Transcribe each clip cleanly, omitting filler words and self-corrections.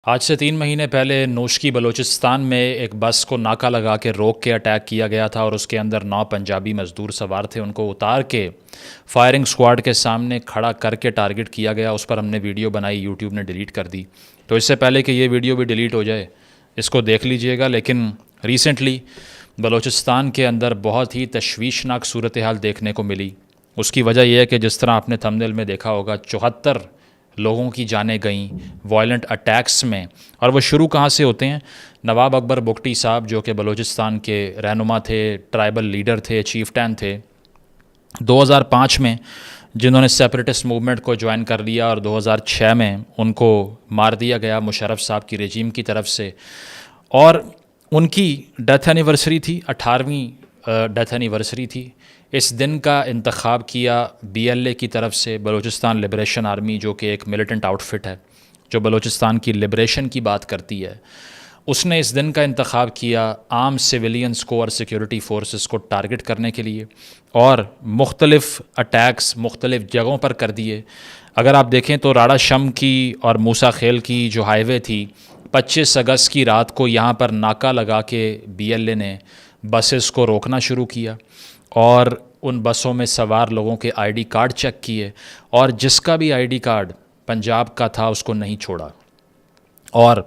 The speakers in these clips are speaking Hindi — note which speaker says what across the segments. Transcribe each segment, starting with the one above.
Speaker 1: आज से 3 महीने पहले नोशकी बलूचिस्तान में एक बस को नाका लगा के रोक के अटैक किया गया था और उसके अंदर 9 पंजाबी मज़दूर सवार थे। उनको उतार के फायरिंग स्क्वाड के सामने खड़ा करके टारगेट किया गया। उस पर हमने वीडियो बनाई, यूट्यूब ने डिलीट कर दी। तो इससे पहले कि ये वीडियो भी डिलीट हो जाए, इसको देख लीजिएगा। लेकिन रिसेंटली बलूचिस्तान के अंदर बहुत ही तशवीशनाक सूरत हाल देखने को मिली। उसकी वजह यह है कि जिस तरह आपने थंबनेल में देखा होगा, 74 लोगों की जानें गईं वायलेंट अटैक्स में। और वो शुरू कहाँ से होते हैं? नवाब अकबर बुगटी साहब, जो कि बलूचिस्तान के रहनुमा थे, ट्राइबल लीडर थे, चीफ्टैन थे, 2005 में जिन्होंने सेपरेटिस्ट मूवमेंट को ज्वाइन कर लिया और 2006 में उनको मार दिया गया मुशर्रफ साहब की रेजिम की तरफ से। और उनकी डेथ एनिवर्सरी थी, 18वीं डेथ एनिवर्सरी थी। इस दिन का इंतखाब किया BLA की तरफ से, बलूचिस्तान लिबरेशन आर्मी, जो कि एक मिलिटेंट आउटफिट है जो बलूचिस्तान की लिबरेशन की बात करती है। उसने इस दिन का इंतखाब किया आम सिविलियंस को और सिक्योरिटी फोर्सेस को टारगेट करने के लिए, और मुख्तलिफ़ अटैक्स मुख्तलिफ़ जगहों पर कर दिए। अगर आप देखें तो राड़ा शम की और मूसा खेल की जो हाईवे थी, 25 अगस्त की रात को यहाँ पर नाका लगा के BLA ने बसेस को रोकना शुरू किया और उन बसों में सवार लोगों के ID कार्ड चेक किए, और जिसका भी ID कार्ड पंजाब का था उसको नहीं छोड़ा। और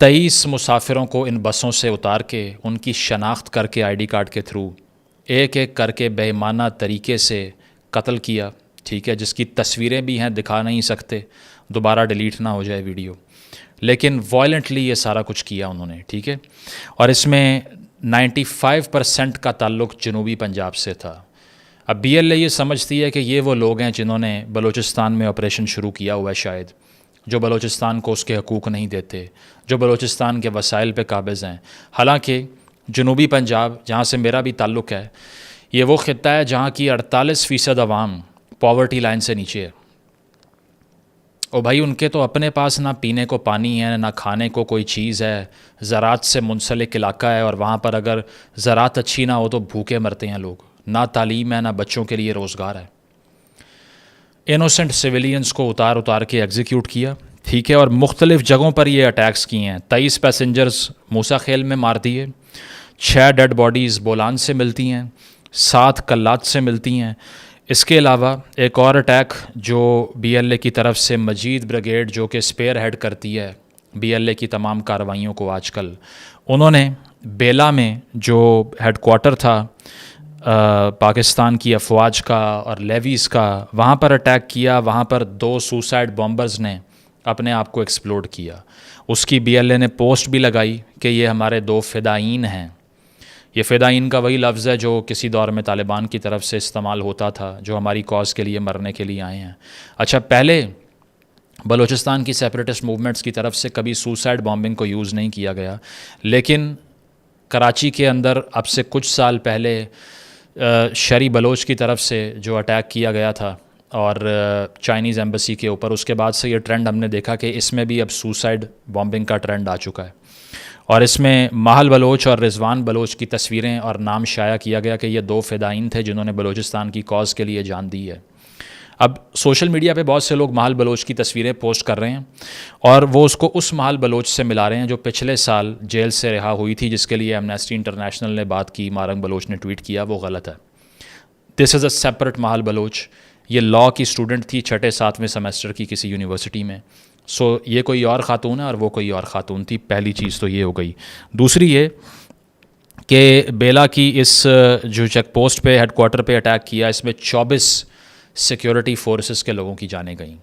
Speaker 1: 23 मुसाफिरों को इन बसों से उतार के उनकी शनाख्त करके ID कार्ड के थ्रू एक एक करके बेईमाना तरीके से कत्ल किया। ठीक है, जिसकी तस्वीरें भी हैं, दिखा नहीं सकते, दोबारा डिलीट ना हो जाए वीडियो। लेकिन वॉयलेंटली ये सारा कुछ किया उन्होंने। ठीक है, और इसमें 95% का ताल्लुक़ जनूबी पंजाब से था। अब BLA ये समझती है कि ये वो लोग हैं जिन्होंने बलूचिस्तान में ऑपरेशन शुरू किया हुआ है, शायद, जो बलूचिस्तान को उसके हकूक़ नहीं देते, जो बलूचिस्तान के वसाइल पे काबिज़ हैं। हालांकि जनूबी पंजाब, जहाँ से मेरा भी ताल्लुक़ है, ये वो ख़ित्ता है जहाँ की 48% अवाम पॉवर्टी लाइन से नीचे है। और भाई, उनके तो अपने पास ना पीने को पानी है, ना खाने को कोई चीज़ है। ज़रात से मुंसलिक इलाका है और वहाँ पर अगर ज़रात अच्छी ना हो तो भूखे मरते हैं लोग। ना तालीम है, ना बच्चों के लिए रोज़गार है। इनोसेंट सिविलियंस को उतार उतार के एग्जीक्यूट किया। ठीक है, और मुख्तलिफ़ जगहों पर ये अटैक्स किए हैं। 23 पैसेंजर्स मूसा खेल में मार दिए, 6 डेड बॉडीज़ बोलान से मिलती हैं, 7 कल्लात से मिलती हैं। इसके अलावा एक और अटैक जो BLA की तरफ से मजीद ब्रिगेड, जो कि स्पेयर हेड करती है BLA की तमाम कार्रवाइयों को आजकल, उन्होंने बेला में जो हेडक्वार्टर था पाकिस्तान की अफवाज का और लेवीज़ का, वहाँ पर अटैक किया। वहाँ पर 2 सुसाइड बॉम्बर्स ने अपने आप को एक्सप्लोड किया। उसकी BLA ने पोस्ट भी लगाई कि ये हमारे 2 फ़िदाईन हैं। ये फ़िदाईन का वही लफ्ज़ है जो किसी दौर में तालिबान की तरफ से इस्तेमाल होता था, जो हमारी कॉज़ के लिए मरने के लिए आए हैं। अच्छा, पहले बलूचिस्तान की सेपरेटिस्ट मूवमेंट्स की तरफ से कभी सुसाइड बॉम्बिंग को यूज़ नहीं किया गया, लेकिन कराची के अंदर अब से कुछ साल पहले शरी बलोच की तरफ से जो अटैक किया गया था और चाइनीज़ एम्बेसी के ऊपर, उसके बाद से ये ट्रेंड हमने देखा कि इसमें भी अब सुसाइड बॉम्बिंग का ट्रेंड आ चुका है। और इसमें माहल बलोच और रिजवान बलोच की तस्वीरें और नाम शाया किया गया कि ये 2 फ़िदाईन थे जिन्होंने बलूचिस्तान की कॉज़ के लिए जान दी है। अब सोशल मीडिया पे बहुत से लोग माहल बलोच की तस्वीरें पोस्ट कर रहे हैं और वो उसको उस माहल बलोच से मिला रहे हैं जो पिछले साल जेल से रिहा हुई थी, जिसके लिए एमनेस्टी इंटरनेशनल ने बात की, मारंग बलोच ने ट्वीट किया। वो गलत है। This is a separate Mahal Baloch. ये लॉ की स्टूडेंट थी 6-7वें सेमेस्टर की किसी यूनिवर्सिटी में। सो ये कोई और ख़ातून है और वो कोई और ख़ातून थी। पहली चीज़ तो ये हो गई। दूसरी ये कि बेला की इस जो चेक पोस्ट पे, हेडक्वार्टर पे अटैक किया, इसमें 24 सिक्योरिटी फोर्सेस के लोगों की जानें गईं।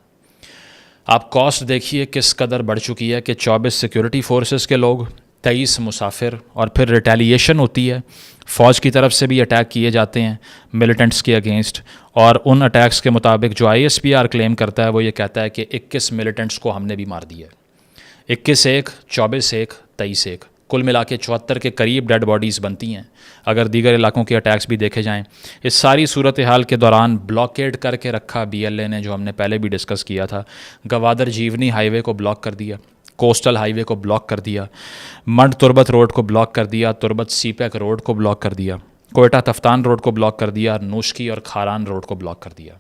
Speaker 1: आप कॉस्ट देखिए किस कदर बढ़ चुकी है कि 24 सिक्योरिटी फोर्सेस के लोग, 23 मुसाफिर, और फिर रिटेलिएशन होती है। फ़ौज की तरफ से भी अटैक किए जाते हैं मिलिटेंट्स के अगेंस्ट, और उन अटैक्स के मुताबिक जो ISPR क्लेम करता है वो ये कहता है कि 21 मिलिटेंट्स को हमने भी मार दिया। 21 एक, 24 एक, 23 एक, कुल मिला के 74 के करीब डेड बॉडीज़ बनती हैं अगर दीगर इलाकों के अटैक्स भी देखे जाएं। इस सारी सूरत हाल के दौरान ब्लॉकेड करके रखा BLA ने, जो हमने पहले भी डिस्कस किया था। गवादर जीवनी हाईवे को ब्लॉक कर दिया, कोस्टल हाईवे को ब्लॉक कर दिया, मंड तुरबत रोड को ब्लॉक कर दिया, तुरबत CPEC रोड को ब्लॉक कर दिया, कोयटा तफ्तान रोड को ब्लॉक कर दिया, नूशकी और खारान रोड को ब्लॉक कर दिया।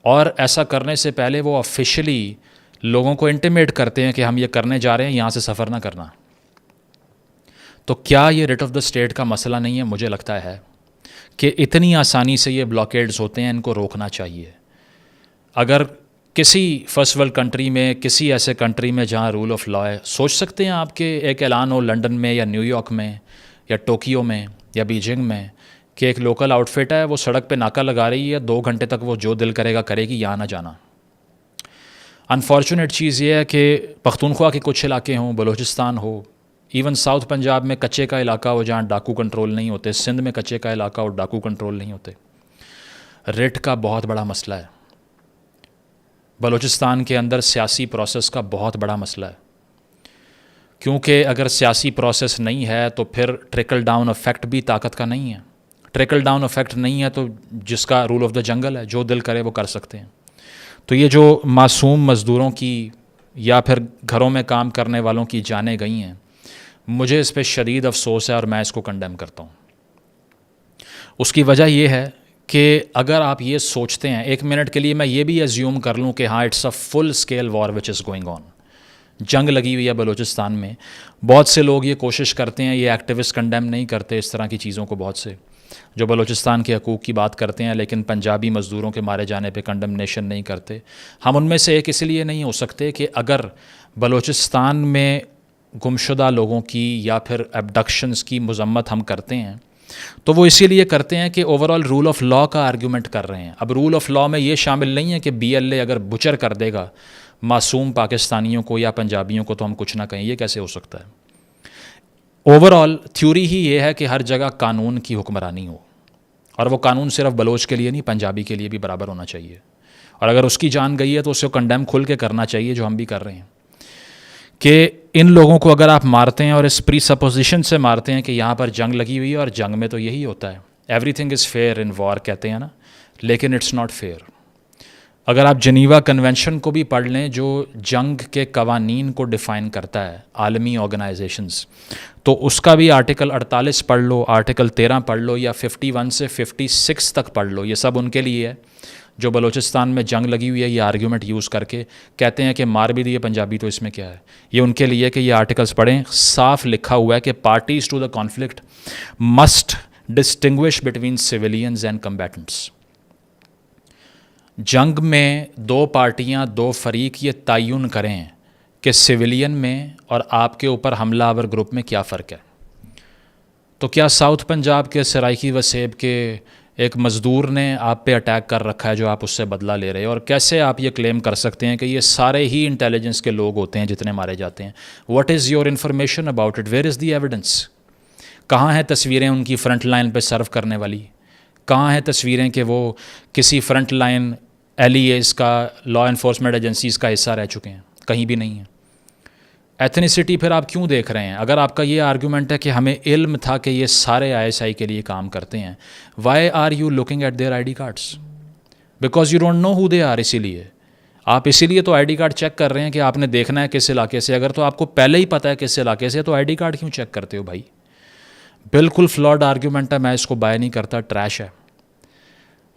Speaker 1: और ऐसा करने से पहले वो ऑफिशियली लोगों को इंटिमेट करते हैं कि हम ये करने जा रहे हैं, यहाँ से सफ़र ना करना। तो क्या ये रिट ऑफ द स्टेट का मसला नहीं है? मुझे लगता है कि इतनी आसानी से ये ब्लॉकेड्स होते हैं, इनको रोकना चाहिए। अगर किसी फर्स्ट वर्ल्ड कंट्री में, किसी ऐसे कंट्री में जहाँ रूल ऑफ लॉ है, सोच सकते हैं आपके एक ऐलान हो लंदन में या न्यूयॉर्क में या टोक्यो में या बीजिंग में कि एक लोकल आउटफिट है, वो सड़क पे नाका लगा रही है, 2 घंटे तक वो जो दिल करेगा करेगी, यहाँ ना जाना। अनफॉर्चुनेट चीज़ ये है कि पख्तूनख्वा के कुछ इलाके हों, बलूचिस्तान हो, इवन साउथ पंजाब में कच्चे का इलाका हो जहाँ डाकू कंट्रोल नहीं होते, सिंध में कच्चे का इलाका हो, डाकू कंट्रोल नहीं होते। रिट का बहुत बड़ा मसला है। बलूचिस्तान के अंदर सियासी प्रोसेस का बहुत बड़ा मसला है, क्योंकि अगर सियासी प्रोसेस नहीं है तो फिर ट्रिकल डाउन इफ़ेक्ट भी ताकत का नहीं है। ट्रिकल डाउन इफ़ेक्ट नहीं है तो जिसका रूल ऑफ द जंगल है, जो दिल करे वो कर सकते हैं। तो ये जो मासूम मज़दूरों की या फिर घरों में काम करने वालों की जानें गई हैं, मुझे इस पर शदीद अफसोस है और मैं इसको कंडेम करता हूँ। उसकी वजह यह है कि अगर आप ये सोचते हैं, 1 मिनट के लिए मैं ये भी एज्यूम कर लूँ कि हाँ it's a full scale war which is going on, जंग लगी हुई है बलूचिस्तान में। बहुत से लोग ये कोशिश करते हैं, ये एक्टिविस्ट कंडेम नहीं करते इस तरह की चीज़ों को, बहुत से जो बलूचिस्तान के हकूक़ की बात करते हैं, लेकिन पंजाबी मज़दूरों के मारे जाने पे कंडमनेशन नहीं करते। हम उनमें से एक इसलिए नहीं हो सकते कि अगर बलूचिस्तान में गुमशुदा लोगों की या फिर एब्डक्शंस की मजम्मत हम करते हैं तो वो इसीलिए करते हैं कि ओवरऑल रूल ऑफ लॉ का आर्गूमेंट कर रहे हैं। अब रूल ऑफ लॉ में ये शामिल नहीं है कि BLA अगर बुचर कर देगा मासूम पाकिस्तानियों को या पंजाबियों को तो हम कुछ ना कहें, ये कैसे हो सकता है? ओवरऑल थ्योरी ही ये है कि हर जगह कानून की हुक्मरानी हो, और वो कानून सिर्फ बलोच के लिए नहीं, पंजाबी के लिए भी बराबर होना चाहिए। और अगर उसकी जान गई है तो उसे कंडेम खुल के करना चाहिए, जो हम भी कर रहे हैं कि इन लोगों को अगर आप मारते हैं और इस प्री सपोजिशन से मारते हैं कि यहाँ पर जंग लगी हुई है और जंग में तो यही होता है, everything is fair in war कहते हैं ना, लेकिन इट्स नॉट फेयर। अगर आप जनीवा कन्वेंशन को भी पढ़ लें जो जंग के कवानीन को डिफ़ाइन करता है, आलमी ऑर्गेनाइजेशंस, तो उसका भी आर्टिकल 48 पढ़ लो, आर्टिकल 13 पढ़ लो, या 51 से 56 तक पढ़ लो, ये सब उनके लिए है जो बलूचिस्तान में जंग लगी हुई है। ये आर्ग्यूमेंट यूज़ करके कहते हैं कि मार भी दिए पंजाबी तो इसमें क्या है, ये उनके लिए कि ये आर्टिकल्स पढ़ें। साफ लिखा हुआ है कि parties to the conflict must distinguish between civilians and combatants. जंग में 2 पार्टियां, 2 फरीक ये तयन करें कि सिविलियन में और आपके ऊपर हमलावर ग्रुप में क्या फ़र्क है। तो क्या साउथ पंजाब के सराइकी वसेब के एक मज़दूर ने आप पे अटैक कर रखा है जो आप उससे बदला ले रहे हैं? और कैसे आप ये क्लेम कर सकते हैं कि ये सारे ही इंटेलिजेंस के लोग होते हैं जितने मारे जाते हैं? What is your information about it? Where is the evidence? कहाँ हैं तस्वीरें उनकी फ्रंट लाइन पे सर्व करने वाली? कहाँ हैं तस्वीरें कि वो किसी फ्रंट लाइन LEAs का, लॉ इन्फोर्समेंट एजेंसीज़ का हिस्सा रह चुके हैं? कहीं भी नहीं है। एथनिसिटी फिर आप क्यों देख रहे हैं? अगर आपका ये आर्गूमेंट है कि हमें इल्म था कि ये सारे ISI के लिए काम करते हैं, why are you looking at their ID cards? Because you don't know who they are. इसीलिए आप तो ID कार्ड चेक कर रहे हैं कि आपने देखना है किस इलाके से। अगर तो आपको पहले ही पता है किस इलाके से, तो ID कार्ड क्यों चेक करते हो भाई? बिल्कुल फ्लॉड आर्गूमेंट है, मैं इसको बाय नहीं करता, ट्रैश है।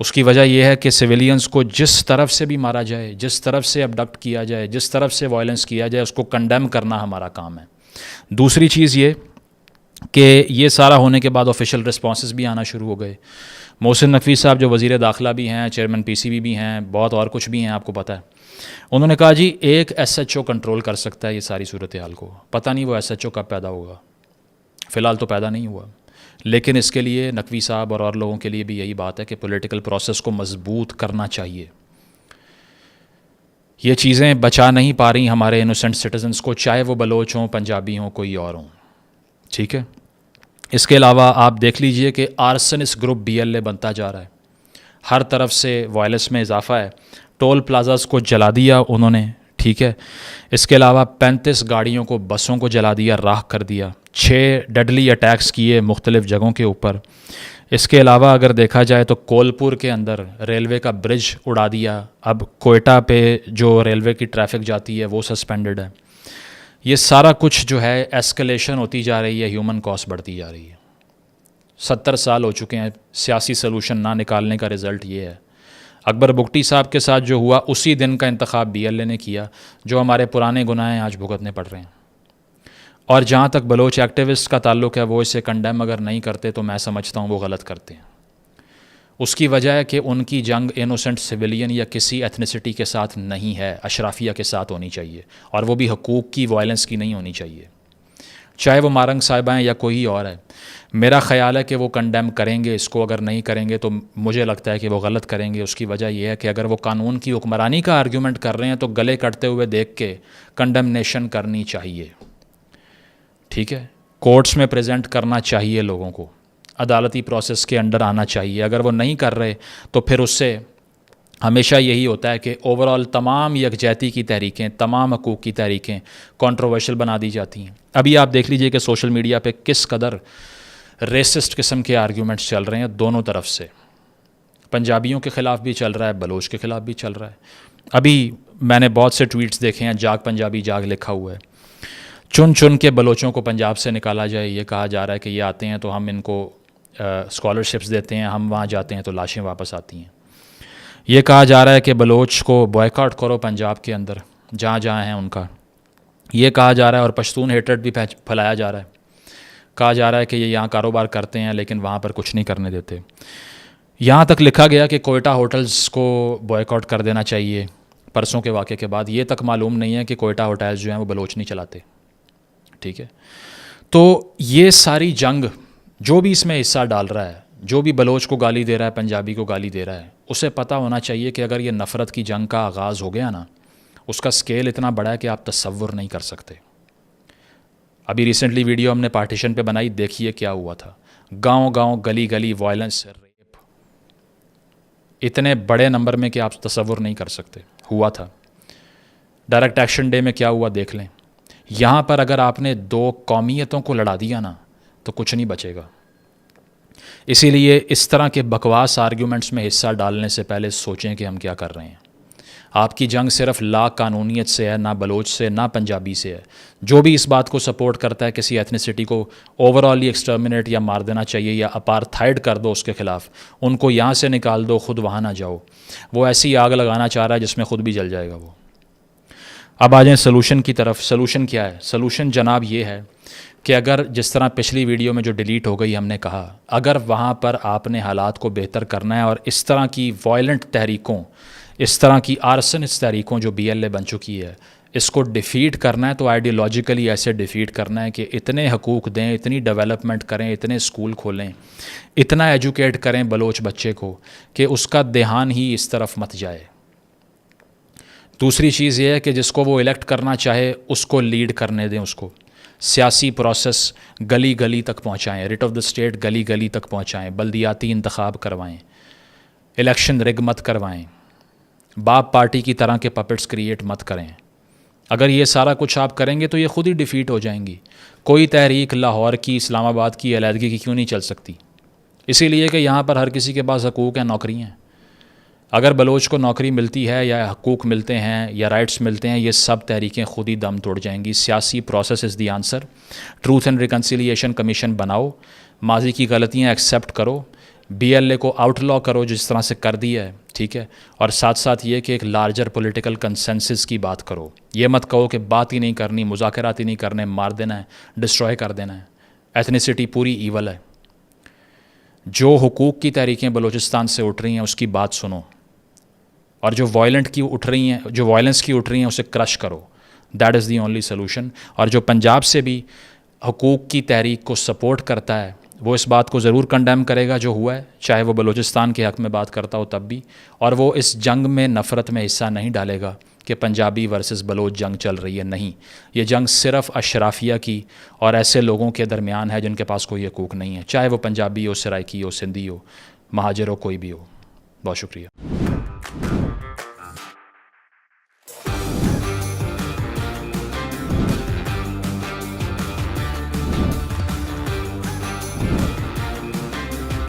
Speaker 1: उसकी वजह यह है कि सिविलियंस को जिस तरफ से भी मारा जाए, जिस तरफ से अबडक्ट किया जाए, जिस तरफ से वायलेंस किया जाए, उसको कंडेम करना हमारा काम है। दूसरी चीज़ ये कि ये सारा होने के बाद ऑफिशियल रिस्पॉन्सेस भी आना शुरू हो गए। मोहसिन नकवी साहब जो वज़ीर दाखिला भी हैं, चेयरमैन PCB भी हैं, बहुत और कुछ भी हैं, आपको पता है। उन्होंने कहा जी एक SHO कंट्रोल कर सकता है ये सारी सूरत हाल को। पता नहीं वो SHO कब पैदा होगा, फ़िलहाल तो पैदा नहीं हुआ, लेकिन इसके लिए नकवी साहब और लोगों के लिए भी यही बात है कि पॉलिटिकल प्रोसेस को मजबूत करना चाहिए। ये चीज़ें बचा नहीं पा रही हमारे इनोसेंट सिटीजन्स को, चाहे वो बलोच हों, पंजाबी हों, कोई और हों, ठीक है। इसके अलावा आप देख लीजिए कि आर्सनिस्ट ग्रुप BLA बनता जा रहा है, हर तरफ से वायलेंस में इजाफा है। टोल प्लाजास को जला दिया उन्होंने, ठीक है। इसके अलावा 35 गाड़ियों को, बसों को जला दिया, राख कर दिया। 6 डेडली अटैक्स किए मुख्तलिफ़ जगहों के ऊपर। इसके अलावा अगर देखा जाए तो कोलपुर के अंदर रेलवे का ब्रिज उड़ा दिया। अब कोयटा पे जो रेलवे की ट्रैफिक जाती है वो सस्पेंडेड है। ये सारा कुछ जो है एस्केलेशन होती जा रही है, ह्यूमन कॉस्ट बढ़ती जा रही है। 70 साल हो चुके हैं, सियासी सलूशन ना निकालने का रिज़ल्ट ये है। अकबर बुगटी साहब के साथ जो हुआ उसी दिन का इंतखाब BLA ने किया, जो हमारे पुराने गुनाहें आज भुगतने पड़ रहे हैं। और जहाँ तक बलोच एक्टिविस्ट का ताल्लुक़ है, वो इसे कंडेम अगर नहीं करते तो मैं समझता हूँ वो गलत करते हैं। उसकी वजह है कि उनकी जंग इनोसेंट सिविलियन या किसी एथनिसिटी के साथ नहीं है, अशराफिया के साथ होनी चाहिए, और वो भी हकूक़ की, वायलेंस की नहीं होनी चाहिए, चाहे वो मारंग साहिबा हैं या कोई और है। मेरा ख़्याल है कि वो कंडेम करेंगे इसको, अगर नहीं करेंगे तो मुझे लगता है कि वो गलत करेंगे। उसकी वजह यह है कि अगर वो कानून की हुक्मरानी का आर्ग्यूमेंट कर रहे हैं तो गले कटते हुए देख के कंडेमनेशन करनी चाहिए, ठीक है। कोर्ट्स में प्रेजेंट करना चाहिए, लोगों को अदालती प्रोसेस के अंडर आना चाहिए। अगर वो नहीं कर रहे तो फिर उससे हमेशा यही होता है कि ओवरऑल तमाम यकजहती की तहरीकें, तमाम हकूक़ की तहरीकें कंट्रोवर्शियल बना दी जाती हैं। अभी आप देख लीजिए कि सोशल मीडिया पे किस कदर रेसिस्ट किस्म के आर्ग्यूमेंट्स चल रहे हैं दोनों तरफ से। पंजाबियों के ख़िलाफ़ भी चल रहा है, बलोच के ख़िलाफ़ भी चल रहा है। अभी मैंने बहुत से ट्वीट्स देखे हैं, जाग पंजाबी जाग लिखा हुआ है, चुन चुन के बलोचों को पंजाब से निकाला जाए। ये कहा जा रहा है कि ये आते हैं तो हम इनको स्कॉलरशिप्स देते हैं, हम वहाँ जाते हैं तो लाशें वापस आती हैं। ये कहा जा रहा है कि बलोच को बॉयकॉट करो पंजाब के अंदर जहाँ जहाँ हैं उनका। ये कहा जा रहा है, और पश्तून हेट्रेड भी फैलाया जा रहा है। कहा जा रहा है कि ये यहाँ कारोबार करते हैं लेकिन वहाँ पर कुछ नहीं करने देते। यहाँ तक लिखा गया कि कोयटा होटल्स को बॉयकॉट कर देना चाहिए परसों के वाक़े के बाद। ये तक मालूम नहीं है कि कोयटा होटल्स जो हैं वो बलोच नहीं चलाते, ठीक है। तो ये सारी जंग, जो भी इसमें हिस्सा डाल रहा है, जो भी बलोच को गाली दे रहा है, पंजाबी को गाली दे रहा है, उसे पता होना चाहिए कि अगर ये नफ़रत की जंग का आगाज़ हो गया ना, उसका स्केल इतना बड़ा है कि आप तसव्वुर नहीं कर सकते। अभी रिसेंटली वीडियो हमने पार्टीशन पे बनाई, देखिए क्या हुआ था। गांव गांव, गली गली वायलेंस, रेप, इतने बड़े नंबर में कि आप तसव्वुर नहीं कर सकते हुआ था। डायरेक्ट एक्शन डे में क्या हुआ देख लें। यहाँ पर अगर आपने दो कौमियतों को लड़ा दिया ना तो कुछ नहीं बचेगा। इसीलिए इस तरह के बकवास आर्ग्यूमेंट्स में हिस्सा डालने से पहले सोचें कि हम क्या कर रहे हैं। आपकी जंग सिर्फ ला कानूनियत से है, ना बलोच से, ना पंजाबी से है। जो भी इस बात को सपोर्ट करता है किसी एथनिसिटी को ओवरऑल ही एक्सटर्मिनेट या मार देना चाहिए या अपार्थाइड कर दो उसके ख़िलाफ़, उनको यहाँ से निकाल दो, ख़ुद वहाँ ना जाओ, वो ऐसी आग लगाना चाह रहा है जिसमें ख़ुद भी जल जाएगा वो। अब आ जाएँ सलूशन की तरफ। सलूशन क्या है? सलूशन जनाब ये है कि अगर जिस तरह पिछली वीडियो में जो डिलीट हो गई हमने कहा, अगर वहाँ पर आपने हालात को बेहतर करना है और इस तरह की वायलेंट तहरीकों, इस तरह की आर्सनिस्ट तहरीकों जो BLA बन चुकी है, इसको डिफ़ीट करना है, तो आइडियोलॉजिकली ऐसे डिफ़ीट करना है कि इतने हकूक़ दें, इतनी डेवलपमेंट करें, इतने स्कूल खोलें, इतना एजुकेट करें बलोच बच्चे को कि उसका ध्यान ही इस तरफ मत जाए। दूसरी चीज़ ये है कि जिसको वो इलेक्ट करना चाहे उसको लीड करने दें, उसको सियासी प्रोसेस गली गली तक पहुँचाएँ, रिट ऑफ द स्टेट गली गली तक पहुँचाएँ, बल्दियाती इंतखाब करवाएँ, इलेक्शन रिग मत करवाएँ, बाप पार्टी की तरह के पपेट्स क्रिएट मत करें। अगर ये सारा कुछ आप करेंगे तो ये ख़ुद ही डिफ़ीट हो जाएंगी। कोई तहरीक लाहौर की, इस्लामाबाद की, अलहदगी की क्यों नहीं चल सकती? इसीलिए कि यहाँ पर हर किसी के पास हकूक़ हैं, नौकरी हैं। अगर बलोच को नौकरी मिलती है या हकूक़ मिलते हैं या राइट्स मिलते हैं, ये सब तहरीकें खुद ही दम तोड़ जाएंगी। सियासी process is the answer. Truth and reconciliation commission बनाओ, माजी की गलतियाँ एक्सेप्ट करो, BLA को आउटलॉ करो जिस तरह से कर दिया है, ठीक है। और साथ साथ ये कि एक लार्जर पॉलिटिकल कंसेंसस की बात करो। ये मत कहो कि बात ही नहीं करनी, मुज़ाकरात ही नहीं करने, मार देना है, डिस्ट्रॉय कर देना है। एथनिसिटी पूरी ईवल है। जो हुकूक की तहरीकें बलूचिस्तान से उठ रही हैं उसकी बात सुनो, और जो वायलेंस की उठ रही हैं उसे क्रश करो। That is the only solution. और जो पंजाब से भी हुकूक की तहरीक को सपोर्ट करता है वो इस बात को ज़रूर कंडेम करेगा जो हुआ है, चाहे वो बलूचिस्तान के हक़ में बात करता हो तब भी। और वो इस जंग में नफ़रत में हिस्सा नहीं डालेगा कि पंजाबी वर्सेस बलोच जंग चल रही है। नहीं, ये जंग सिर्फ़ अशराफिया की और ऐसे लोगों के दरमियान है जिनके पास कोई हकूक़ नहीं है, चाहे वो पंजाबी हो, सराइकी हो, सिंधी हो, महाजर हो, कोई भी हो। बहुत शुक्रिया।